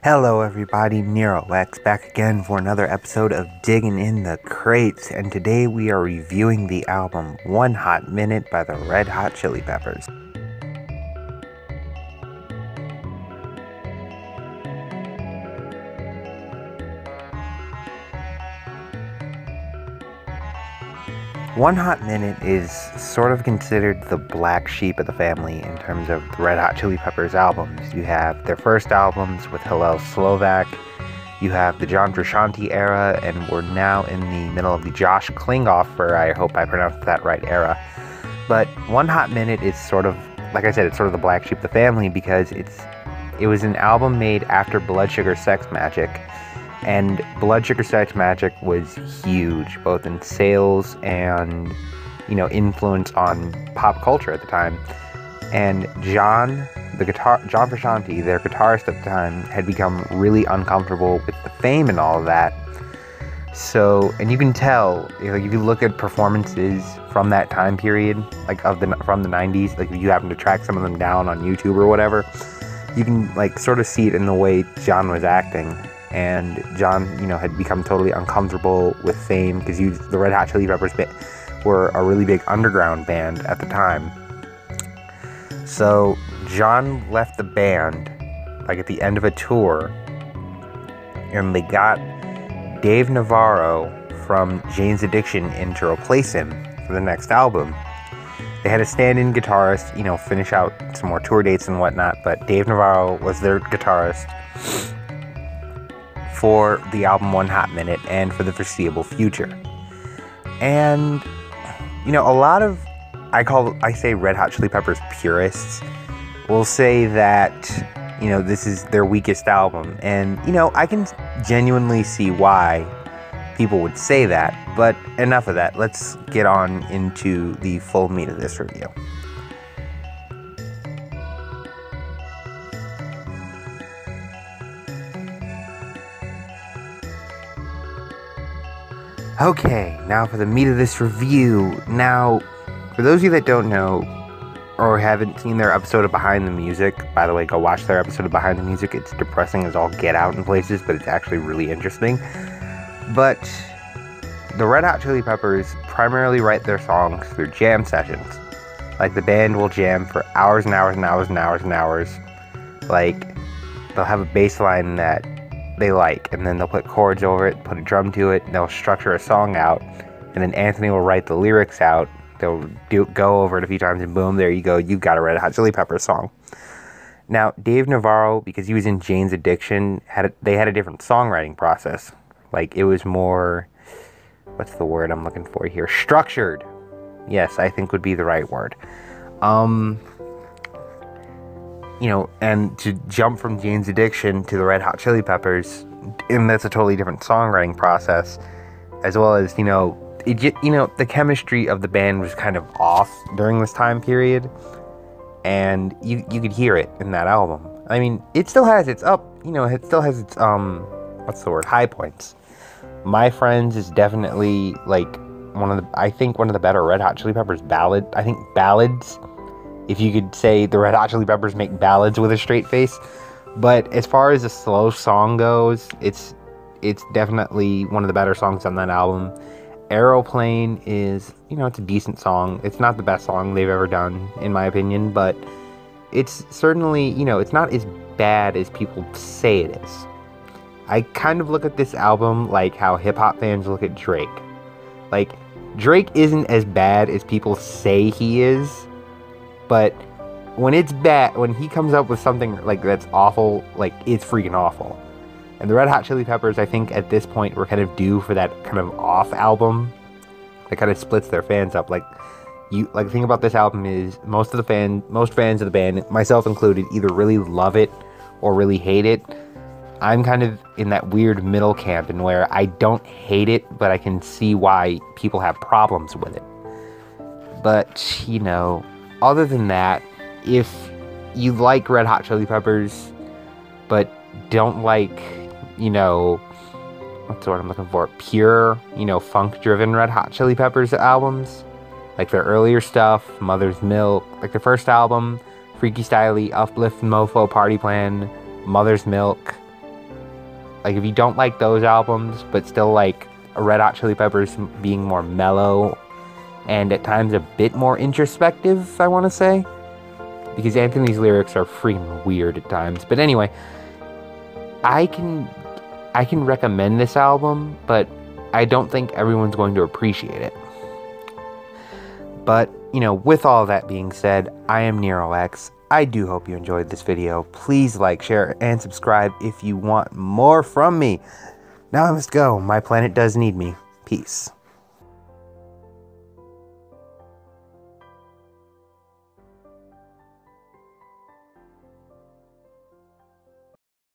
Hello everybody, Nero X back again for another episode of Diggin in the Crates, and today we are reviewing the album One Hot Minute by the Red Hot Chili Peppers. One Hot Minute is sort of considered the black sheep of the family in terms of the Red Hot Chili Peppers albums. You have their first albums with Hillel Slovak, you have the John Frusciante era, and we're now in the middle of the Josh Klinghoffer, I hope I pronounced that right, era. But One Hot Minute is sort of, like I said, it's sort of the black sheep of the family because it was an album made after Blood Sugar Sex Magik. And Blood Sugar Sex Magik was huge, both in sales and, influence on pop culture at the time. And John Frusciante, their guitarist at the time, had become really uncomfortable with the fame and all of that. So, and you can tell, if you look at performances from that time period, from the 90s, if you happen to track some of them down on YouTube or whatever, you can, sort of see it in the way John was acting. And John, had become totally uncomfortable with fame because the Red Hot Chili Peppers were a really big underground band at the time. So John left the band, at the end of a tour, and they got Dave Navarro from Jane's Addiction in to replace him for the next album. They had a stand-in guitarist, finish out some more tour dates and whatnot, but Dave Navarro was their guitarist for the album One Hot Minute and for the foreseeable future. And, a lot of, I say Red Hot Chili Peppers purists will say that, this is their weakest album. And, I can genuinely see why people would say that, but enough of that. Let's get on into the full meat of this review. Okay, now for the meat of this review. Now, for those of you that don't know, or haven't seen their episode of Behind the Music, by the way, go watch their episode of Behind the Music. It's depressing as all get out in places, but it's actually really interesting. But the Red Hot Chili Peppers primarily write their songs through jam sessions. The band will jam for hours and hours and hours and hours and hours. They'll have a bass line that they and then they'll put chords over it, put a drum to it, and they'll structure a song out, and then Anthony will write the lyrics out. They'll go over it a few times, and boom, there you go, you've got a Red Hot Chili Peppers song. Now, Dave Navarro, because he was in Jane's Addiction, they had a different songwriting process. It was more, what's the word I'm looking for here? Structured. Yes, I think would be the right word. And to jump from Jane's Addiction to the Red Hot Chili Peppers, and that's a totally different songwriting process, as well as, the chemistry of the band was kind of off during this time period, and you could hear it in that album. I mean, it still has its high points. My Friends is definitely, one of the better Red Hot Chili Peppers ballads. If you could say the Red Hot Chili Peppers make ballads with a straight face. But as far as a slow song goes, it's definitely one of the better songs on that album. Aeroplane is, it's a decent song. It's not the best song they've ever done, in my opinion, but it's certainly, it's not as bad as people say it is. I kind of look at this album like how hip-hop fans look at Drake. Drake isn't as bad as people say he is, but when it's bad, when he comes up with something that's awful, it's freaking awful. And the Red Hot Chili Peppers, I think at this point, were kind of due for that kind of off album that kind of splits their fans up. The thing about this album is most fans of the band, myself included, either really love it or really hate it. I'm kind of in that weird middle camp in where I don't hate it, but I can see why people have problems with it. But, other than that, if you like Red Hot Chili Peppers, but don't like, what's the word I'm looking for? Pure, funk-driven Red Hot Chili Peppers albums, their earlier stuff, Mother's Milk, their first album, Freaky Styley, Uplift Mofo, Party Plan, Mother's Milk, Like, if you don't like those albums, but still like Red Hot Chili Peppers being more mellow and at times a bit more introspective, I want to say. Because Anthony's lyrics are freaking weird at times. But anyway, I can recommend this album, but I don't think everyone's going to appreciate it. But, you know, with all that being said, I am NeroX. I do hope you enjoyed this video. Please like, share, and subscribe if you want more from me. Now I must go. My planet does need me. Peace.